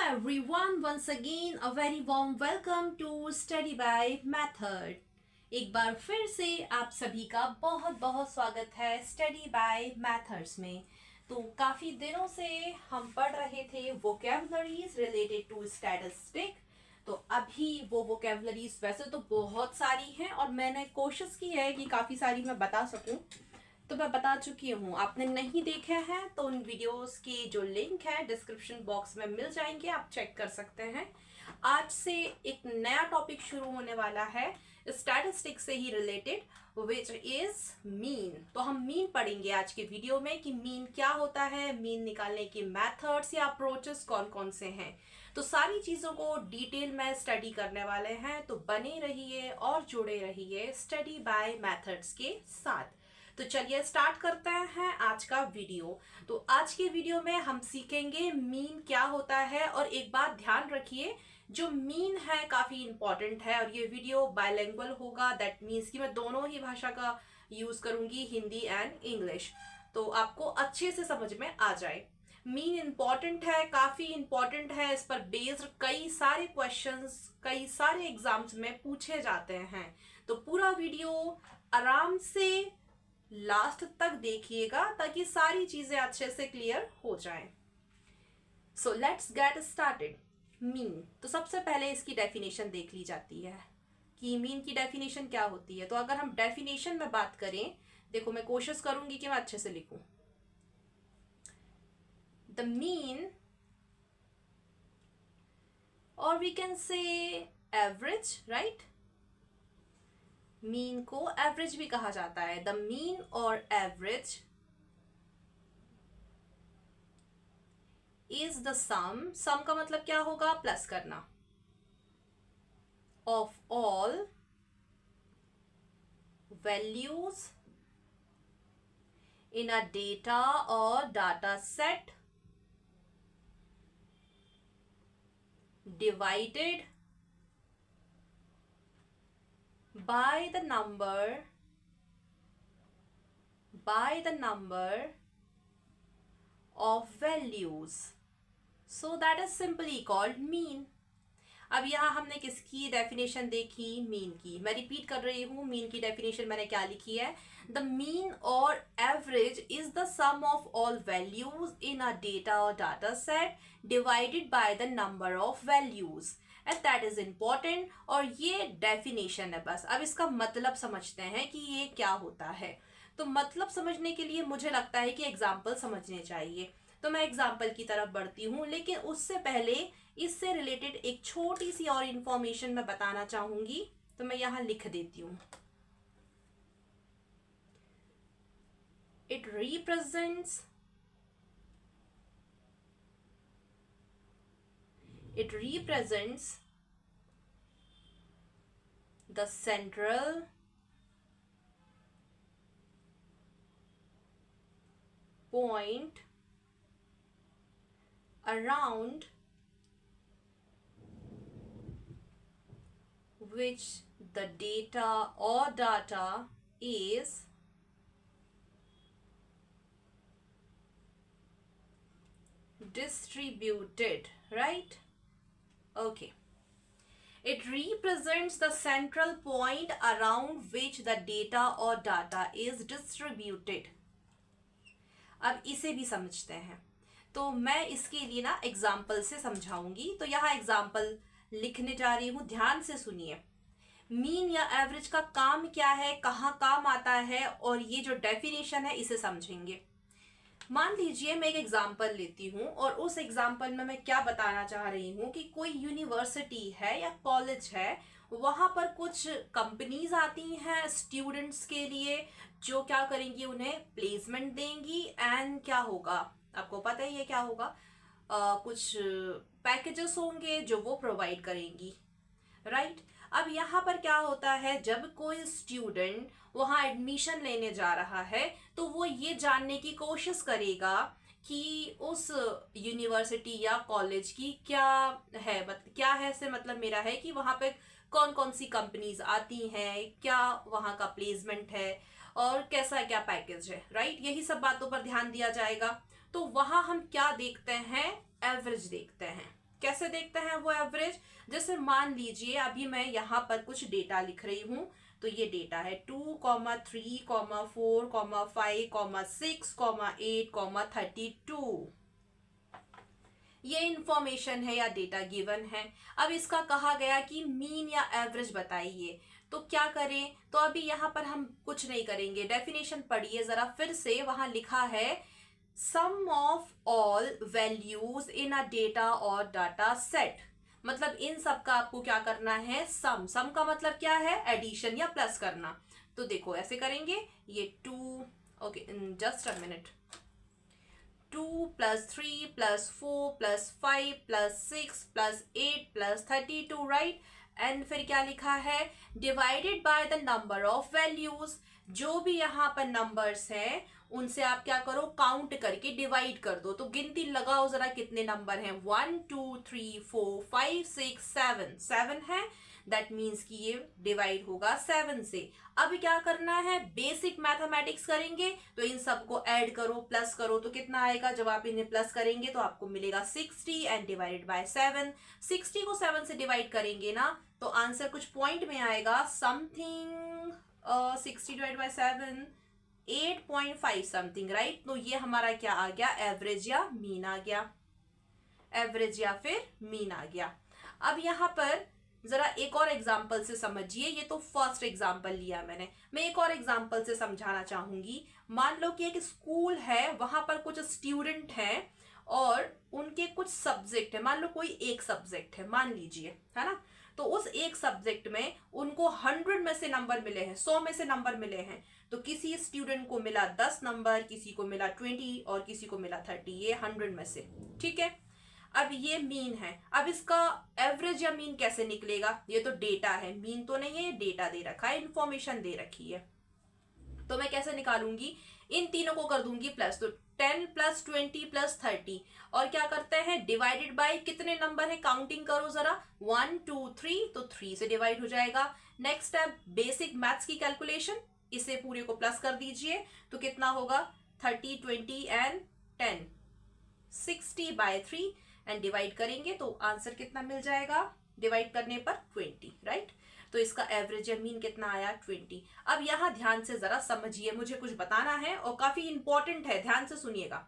everyone, once again a very warm welcome to Study by Method। एक बार फिर से आप सभी का बहुत बहुत स्वागत है स्टडी बाय मेथड्स में। तो काफ़ी दिनों से हम पढ़ रहे थे वोकेबलरीज रिलेटेड टू स्टैटिस्टिक। तो अभी वो वोकेबलरीज वैसे तो बहुत सारी हैं और मैंने कोशिश की है कि काफ़ी सारी मैं बता सकूं, तो मैं बता चुकी हूँ। आपने नहीं देखे हैं तो उन वीडियोस के जो लिंक है डिस्क्रिप्शन बॉक्स में मिल जाएंगे, आप चेक कर सकते हैं। आज से एक नया टॉपिक शुरू होने वाला है स्टैटिस्टिक्स से ही रिलेटेड, विच इज मीन। तो हम मीन पढ़ेंगे आज के वीडियो में कि मीन क्या होता है, मीन निकालने के मेथड्स या अप्रोचेस कौन कौन से हैं। तो सारी चीज़ों को डिटेल में स्टडी करने वाले हैं, तो बने रहिए और जुड़े रहिए स्टडी बाय मेथड्स के साथ। तो चलिए स्टार्ट करते हैं आज का वीडियो। तो आज के वीडियो में हम सीखेंगे मीन क्या होता है। और एक बात ध्यान रखिए, जो मीन है काफ़ी इंपॉर्टेंट है और ये वीडियो बायलिंगुअल होगा। दैट मीन्स कि मैं दोनों ही भाषा का यूज़ करूंगी, हिंदी एंड इंग्लिश, तो आपको अच्छे से समझ में आ जाए। मीन इंपॉर्टेंट है, काफ़ी इंपॉर्टेंट है। इस पर बेस्ड कई सारे क्वेश्चंस कई सारे एग्जाम्स में पूछे जाते हैं। तो पूरा वीडियो आराम से लास्ट तक देखिएगा ताकि सारी चीजें अच्छे से क्लियर हो जाएं। So let's get started. Mean, तो सबसे पहले इसकी डेफिनेशन देख ली जाती है कि मीन की डेफिनेशन क्या होती है। तो अगर हम डेफिनेशन में बात करें, देखो मैं कोशिश करूंगी कि मैं अच्छे से लिखूं। The mean, or we can say average, right. Mean को एवरेज भी कहा जाता है। The mean or average is the sum का मतलब क्या होगा, प्लस करना, of all values in a data or data set divided by the number of values, so that is simply called mean। अब यहाँ हमने किसकी डेफिनेशन देखी, मीन की। मैं रिपीट कर रही हूँ, मीन की डेफिनेशन मैंने क्या लिखी है। The mean or average is the sum of all values in a data or data set divided by the number of values, and that is important. और ये डेफिनेशन है बस। अब इसका मतलब समझते हैं कि ये क्या होता है। तो मतलब समझने के लिए मुझे लगता है कि एग्जाम्पल समझने चाहिए, तो मैं एग्जाम्पल की तरफ बढ़ती हूँ। लेकिन उससे पहले इससे रिलेटेड एक छोटी सी और इंफॉर्मेशन मैं बताना चाहूंगी, तो मैं यहां लिख देती हूं। It represents the central point around which the data is distributed, right? Okay. It represents the central point around which the data is distributed। अब इसे भी समझते हैं, तो मैं इसके लिए ना एग्जाम्पल से समझाऊंगी। तो यहाँ एग्जाम्पल लिखने जा रही हूँ, ध्यान से सुनिए। मीन या एवरेज का काम क्या है, कहाँ काम आता है, और ये जो डेफिनेशन है इसे समझेंगे। मान लीजिए मैं एक एग्जाम्पल लेती हूँ और उस एग्जाम्पल में मैं क्या बताना चाह रही हूँ कि कोई यूनिवर्सिटी है या कॉलेज है, वहां पर कुछ कंपनीज आती हैं स्टूडेंट्स के लिए, जो क्या करेंगी, उन्हें प्लेसमेंट देंगी। एंड क्या होगा, आपको पता ही है क्या होगा, कुछ पैकेजेस होंगे जो वो प्रोवाइड करेंगी, राइट। अब यहाँ पर क्या होता है, जब कोई स्टूडेंट वहां एडमिशन लेने जा रहा है तो वो ये जानने की कोशिश करेगा कि उस यूनिवर्सिटी या कॉलेज की क्या है, क्या है से मतलब मेरा है कि वहां पे कौन कौन सी कंपनीज आती हैं, क्या वहां का प्लेसमेंट है और कैसा क्या पैकेज है, राइट। यही सब बातों पर ध्यान दिया जाएगा। तो वहां हम क्या देखते हैं, एवरेज देखते हैं। कैसे देखते हैं वो एवरेज? जैसे मान लीजिए अभी मैं यहाँ पर कुछ डेटा लिख रही हूँ, तो ये डेटा है 2,3,4,5,6,8,32। ये इंफॉर्मेशन है या डेटा गिवन है। अब इसका कहा गया कि मीन या एवरेज बताइए, तो क्या करें? तो अभी यहाँ पर हम कुछ नहीं करेंगे, डेफिनेशन पढ़िए जरा फिर से। वहां लिखा है sum of all values in a data or data set, मतलब इन सब का आपको क्या करना है? सम। सम का मतलब क्या है? एडिशन या प्लस करना। तो देखो ऐसे करेंगे, ये 2, okay just a minute, 2 + 3 + 4 + 5 + 6 + 8 + 32, right. And फिर क्या लिखा है? Divided by the number of values. जो भी यहाँ पर नंबर्स हैं उनसे आप क्या करो? काउंट करके डिवाइड कर दो। तो गिनती लगाओ जरा कितने नंबर हैं? 1 2 3 4 5 6 7, 7 है। दैट मीन्स कि ये डिवाइड होगा 7 से। अब क्या करना है? बेसिक मैथमेटिक्स करेंगे, तो इन सबको ऐड करो, प्लस करो, तो कितना आएगा? जब आप इन्हें प्लस करेंगे तो आपको मिलेगा 60 एंड डिवाइडेड बाय 7। 60 को 7 से डिवाइड करेंगे ना, तो आंसर कुछ पॉइंट में आएगा, something 60 divide by 7, 8.5 something, right. तो ये हमारा क्या आ गया? एवरेज या मीन आ गया। एवरेज या फिर मीन आ गया। अब यहाँ पर जरा एक और एग्जाम्पल से समझिए। ये तो फर्स्ट एग्जाम्पल लिया मैंने, मैं एक और एग्जाम्पल से समझाना चाहूंगी। मान लो कि एक स्कूल है, वहां पर कुछ स्टूडेंट हैं और उनके कुछ सब्जेक्ट है। मान लो कोई एक सब्जेक्ट है, मान लीजिए, है ना। तो उस एक सब्जेक्ट में उनको 100 में से नंबर मिले हैं, 100 में से नंबर मिले हैं। तो किसी स्टूडेंट को मिला 10 नंबर, किसी को मिला 20 और किसी को मिला 30, ये 100 में से, ठीक है। अब ये मीन है। अब इसका एवरेज या मीन कैसे निकलेगा? ये तो डेटा है, मीन तो नहीं है, डेटा दे रखा है, इंफॉर्मेशन दे रखी है। तो मैं कैसे निकालूंगी? इन तीनों को कर दूंगी प्लस, तो 10 + 20 + 30, और क्या करते हैं? डिवाइडेड बाय कितने नंबर है? काउंटिंग करो जरा, 1 2 3, तो 3 से डिवाइड हो जाएगा। नेक्स्ट स्टेप, बेसिक मैथ्स की कैलकुलेशन, इसे पूरे को प्लस कर दीजिए, तो कितना होगा? 30 20 एंड 10, 60/3 एंड डिवाइड करेंगे तो आंसर कितना मिल जाएगा? डिवाइड करने पर 20, राइट। तो इसका एवरेज या मीन कितना आया? 20। अब यहां ध्यान से जरा समझिए, मुझे कुछ बताना है और काफी इंपॉर्टेंट है, ध्यान से सुनिएगा।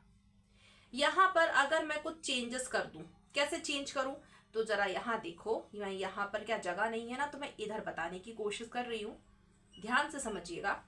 यहां पर अगर मैं कुछ चेंजेस कर दूं, कैसे चेंज करूं? तो जरा यहां देखो, यहां पर क्या जगह नहीं है ना, तो मैं इधर बताने की कोशिश कर रही हूं, ध्यान से समझिएगा।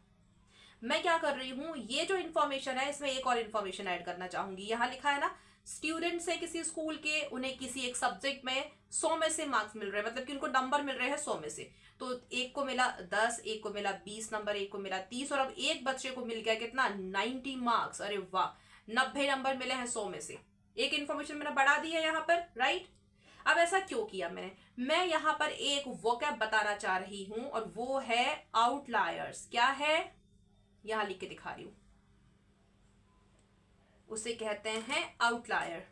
मैं क्या कर रही हूँ, ये जो इन्फॉर्मेशन है इसमें एक और इन्फॉर्मेशन ऐड करना चाहूंगी। यहाँ लिखा है ना, स्टूडेंट्स है किसी स्कूल के, उन्हें किसी एक सब्जेक्ट में 100 में से मार्क्स मिल रहे हैं, मतलब कि उनको नंबर मिल रहे हैं 100 में से। तो एक को मिला 10, एक को मिला 20 नंबर, एक को मिला 30, और अब एक बच्चे को मिल गया कितना? 90 मार्क्स। अरे वाह, 90 नंबर मिले हैं 100 में से। एक इन्फॉर्मेशन मैंने बढ़ा दी है यहाँ पर, राइट। अब ऐसा क्यों किया मैंने? मैं यहाँ पर एक वोकैब बताना चाह रही हूं, और वो है आउटलायर्स। क्या है? यहां लिख के दिखा रही हूं, उसे कहते हैं आउटलायर।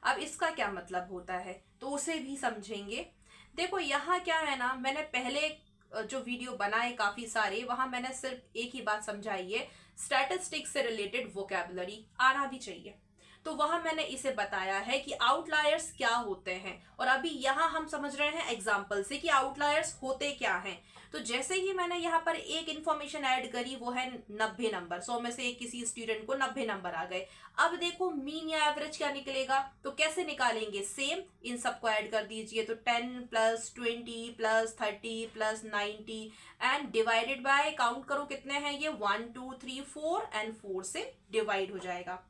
अब इसका क्या मतलब होता है, तो उसे भी समझेंगे। देखो यहाँ क्या है ना, मैंने पहले जो वीडियो बनाए काफी सारे, वहां मैंने सिर्फ एक ही बात समझाई है, स्टैटिस्टिक्स से रिलेटेड वोकैबुलरी आना भी चाहिए। तो वहां मैंने इसे बताया है कि आउटलायर्स क्या होते हैं, और अभी यहाँ हम समझ रहे हैं एग्जाम्पल से कि आउटलायर्स होते क्या हैं। तो जैसे ही मैंने यहाँ पर एक इन्फॉर्मेशन ऐड करी, वो है 90 नंबर, 100 में से एक किसी स्टूडेंट को 90 नंबर आ गए। अब देखो मीन या एवरेज क्या निकलेगा, तो कैसे निकालेंगे? सेम, इन सबको ऐड कर दीजिए, तो 10 + 20 + 30 + 90 एंड डिवाइडेड बाय, काउंट करो कितने हैं ये, 1 2 3 4 एंड 4 से डिवाइड हो जाएगा,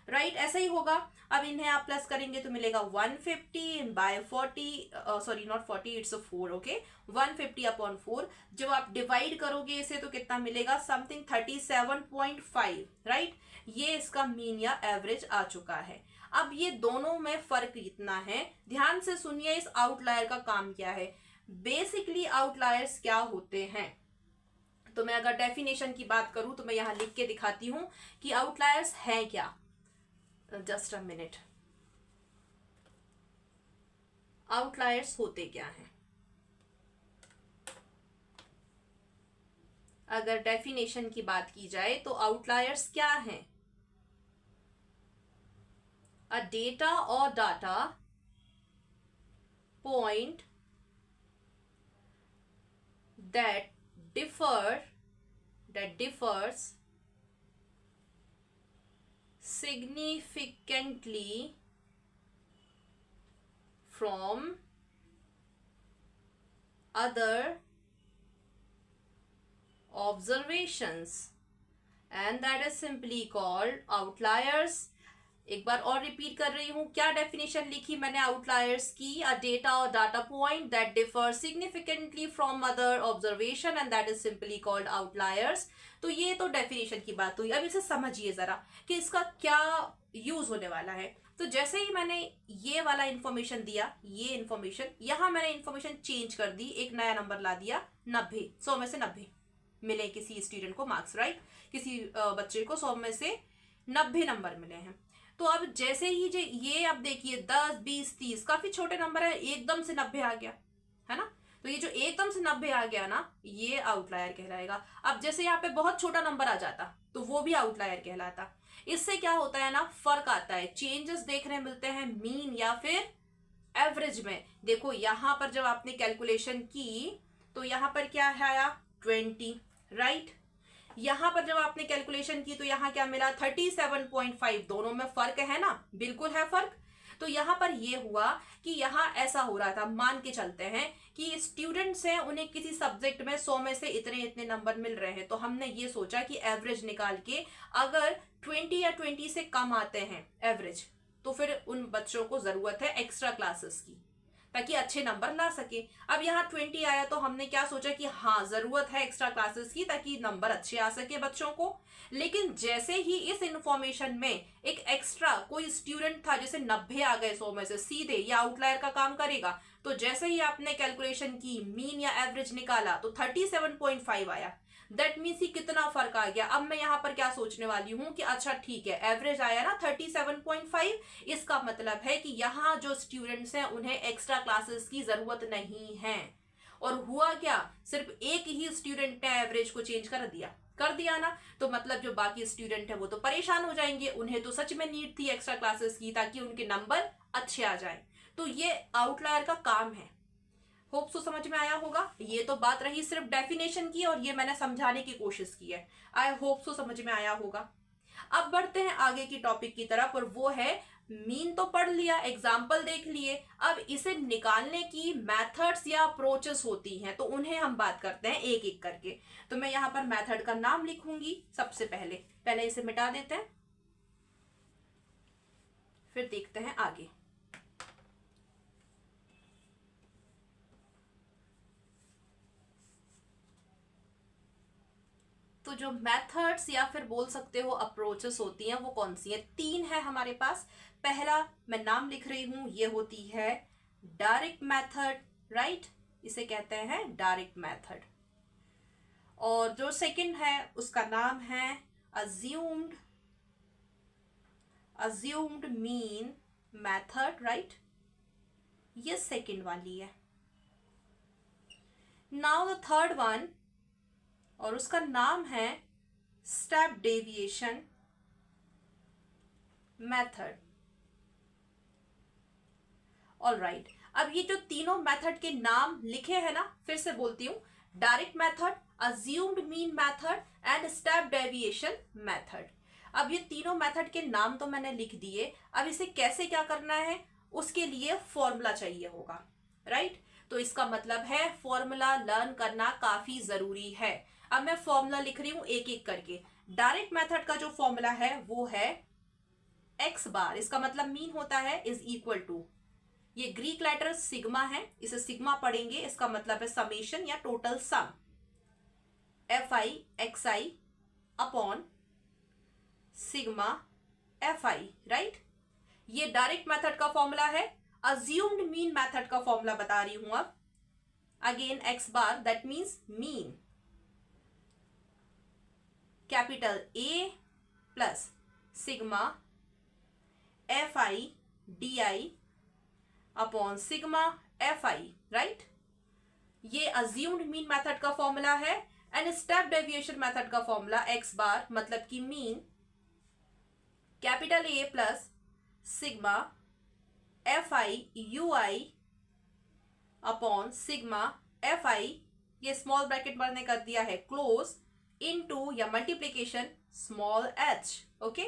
राइट। ऐसा ही होगा। अब इन्हें आप प्लस करेंगे तो मिलेगा 150/40, सॉरी नॉट 40, इट्स 4, ओके, 150/4। जब आप डिवाइड करोगे इसे तो कितना मिलेगा? Something 37.5, right. ये इसका मीन या एवरेज आ चुका है। अब ये दोनों में फर्क इतना है, ध्यान से सुनिए, इस आउटलायर का काम क्या है। बेसिकली आउटलायर्स क्या होते हैं, तो मैं अगर डेफिनेशन की बात करूं तो मैं यहां लिख के दिखाती हूं कि आउटलायर्स हैं क्या। जस्ट अ मिनट, आउटलायर्स होते क्या हैं? अगर डेफिनेशन की बात की जाए तो आउटलायर्स क्या हैं? अ data or data point that differs significantly from other observations and that is simply called outliers. एक बार और रिपीट कर रही हूं, क्या डेफिनेशन लिखी मैंने आउटलायर्स की? अ data or data point that differ significantly from other observation and that is simply called outliers. तो ये तो डेफिनेशन की बात हुई। अब इसे समझिए जरा कि इसका क्या यूज होने वाला है। तो जैसे ही मैंने ये वाला इंफॉर्मेशन दिया, ये इंफॉर्मेशन, यहां मैंने इंफॉर्मेशन चेंज कर दी, एक नया नंबर ला दिया 90, 100 में से 90 मिले किसी स्टूडेंट को मार्क्स, राइट? किसी बच्चे को 100 में से 90 नंबर मिले हैं। तो अब जैसे ही ये अब देखिए 10, 20, 30 काफी छोटे नंबर है, एकदम से 90 आ गया है ना। तो ये जो एकदम से 90 आ गया ना, ये आउटलायर कहलाएगा। अब जैसे यहाँ पे बहुत छोटा नंबर आ जाता तो वो भी आउटलायर कहलाता। इससे क्या होता है ना, फर्क आता है, चेंजेस देखने मिलते हैं मीन या फिर एवरेज में। देखो यहाँ पर जब आपने कैलकुलेशन की तो यहाँ पर क्या आया 20, राइट? यहां पर जब आपने कैलकुलेशन की तो यहां क्या मिला 37.5। दोनों में फर्क है ना, बिल्कुल है फर्क। तो यहां पर ये हुआ कि यहां ऐसा हो रहा था, मान के चलते हैं कि स्टूडेंट्स हैं, उन्हें किसी सब्जेक्ट में 100 में से इतने इतने नंबर मिल रहे हैं। तो हमने ये सोचा कि एवरेज निकाल के अगर 20 या 20 से कम आते हैं एवरेज, तो फिर उन बच्चों को जरूरत है एक्स्ट्रा क्लासेस की ताकि अच्छे नंबर ला सके। अब यहाँ 20 आया तो हमने क्या सोचा कि हाँ जरूरत है एक्स्ट्रा क्लासेस की ताकि नंबर अच्छे आ सके बच्चों को। लेकिन जैसे ही इस इंफॉर्मेशन में एक एक्स्ट्रा कोई स्टूडेंट था जैसे 90 आ गए 100 में से, सीधे ये आउटलायर का काम करेगा। तो जैसे ही आपने कैलकुलेशन की, मीन या एवरेज निकाला तो 37.5 आया। दैट मीन्स ही कितना फर्क आ गया। अब मैं यहाँ पर क्या सोचने वाली हूँ कि अच्छा ठीक है, एवरेज आया ना 37.5, इसका मतलब है कि यहाँ जो स्टूडेंट्स हैं उन्हें एक्स्ट्रा क्लासेस की जरूरत नहीं है। और हुआ क्या, सिर्फ एक ही स्टूडेंट ने एवरेज को चेंज कर दिया ना, तो मतलब जो बाकी स्टूडेंट है वो तो परेशान हो जाएंगे, उन्हें तो सच में नीड थी एक्स्ट्रा क्लासेस की ताकि उनके नंबर अच्छे आ जाए। तो ये आउटलायर का काम है। होप सो समझ में आया होगा। ये तो बात रही सिर्फ डेफिनेशन की और ये मैंने समझाने की कोशिश की है। आई होप सो समझ में आया होगा। अब बढ़ते हैं आगे की टॉपिक की तरफ और वो है मीन तो पढ़ लिया, एग्जाम्पल देख लिए। अब इसे निकालने की मेथड्स या अप्रोचेस होती हैं, तो उन्हें हम बात करते हैं एक एक करके। तो मैं यहाँ पर मेथड का नाम लिखूंगी सबसे पहले इसे मिटा देते हैं, फिर देखते हैं आगे। तो जो मेथड्स या फिर बोल सकते हो अप्रोचेस होती हैं वो कौन सी हैं? 3 है हमारे पास। पहला मैं नाम लिख रही हूं, ये होती है डायरेक्ट मेथड, राइट? इसे कहते हैं डायरेक्ट मेथड। और जो सेकंड है उसका नाम है अज्यूम्ड मीन मेथड, राइट? ये सेकंड वाली है। नाउ द थर्ड वन, और उसका नाम है स्टेप डेविएशन मेथड। ऑलराइट, अब ये जो तीनों मेथड के नाम लिखे हैं ना, फिर से बोलती हूं, direct method, assumed mean method and step deviation method. अब ये तीनों मेथड के नाम तो मैंने लिख दिए। अब इसे कैसे क्या करना है, उसके लिए फॉर्मूला चाहिए होगा, राइट? तो इसका मतलब है फॉर्मूला लर्न करना काफी जरूरी है। अब मैं फॉर्मूला लिख रही हूं एक एक करके। डायरेक्ट मेथड का जो फॉर्मूला है वो है x बार, इसका मतलब मीन होता है, इज इक्वल टू, ये ग्रीक लेटर सिग्मा है, इसे सिग्मा पढ़ेंगे, इसका मतलब है समेशन या total sum, fi xi upon sigma fi, right? ये डायरेक्ट मेथड का फॉर्मूला है। अज्यूम्ड मीन मेथड का फॉर्मूला बता रही हूं। अब again x bar, that means mean, capital A plus sigma fi di upon sigma fi, right? ये assumed mean method का फॉर्मूला है। एंड स्टेप डेविएशन मेथड का फॉर्मूला x बार मतलब कि mean, capital A plus sigma fi ui upon sigma F I, ये small bracket मैंने कर दिया है क्लोज, इनटू या मल्टीप्लीकेशन स्मॉल एच। ओके,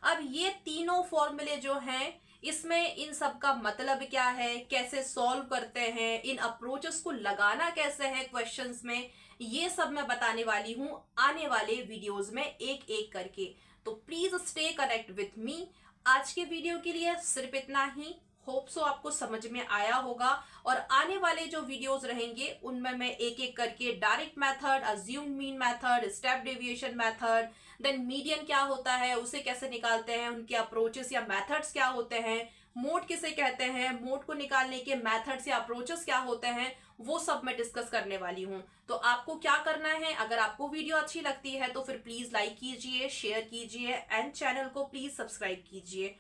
अब ये तीनों फॉर्मूले जो हैं इसमें इन सब का मतलब क्या है, कैसे सॉल्व करते हैं, इन अप्रोचेस को लगाना कैसे है क्वेश्चंस में, ये सब मैं बताने वाली हूं आने वाले वीडियोस में एक एक करके। तो please stay connect with me. आज के वीडियो के लिए सिर्फ इतना ही। होप सो आपको समझ में आया होगा, और आने वाले जो वीडियोस रहेंगे उनमें मैं एक एक करके direct method, assumed mean method, step deviation method, then median क्या होता है, उसे कैसे निकालते हैं, उनके अप्रोचेस या मेथड्स क्या होते हैं, मोड किसे कहते हैं, मोड को निकालने के मेथड्स या अप्रोचेस क्या होते हैं, वो सब मैं डिस्कस करने वाली हूँ। तो आपको क्या करना है, अगर आपको वीडियो अच्छी लगती है तो फिर प्लीज लाइक कीजिए, शेयर कीजिए एंड चैनल को प्लीज सब्सक्राइब कीजिए।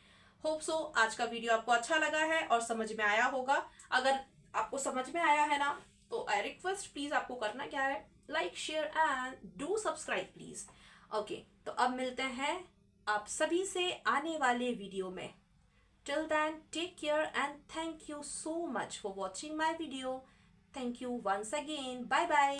होप सो आज का वीडियो आपको अच्छा लगा है और समझ में आया होगा। अगर आपको समझ में आया है ना, तो आई रिक्वेस्ट प्लीज आपको करना क्या है, like share and do subscribe please. Okay, तो अब मिलते हैं आप सभी से आने वाले वीडियो में। Till then take care and thank you so much for watching my video. Thank you once again, bye bye.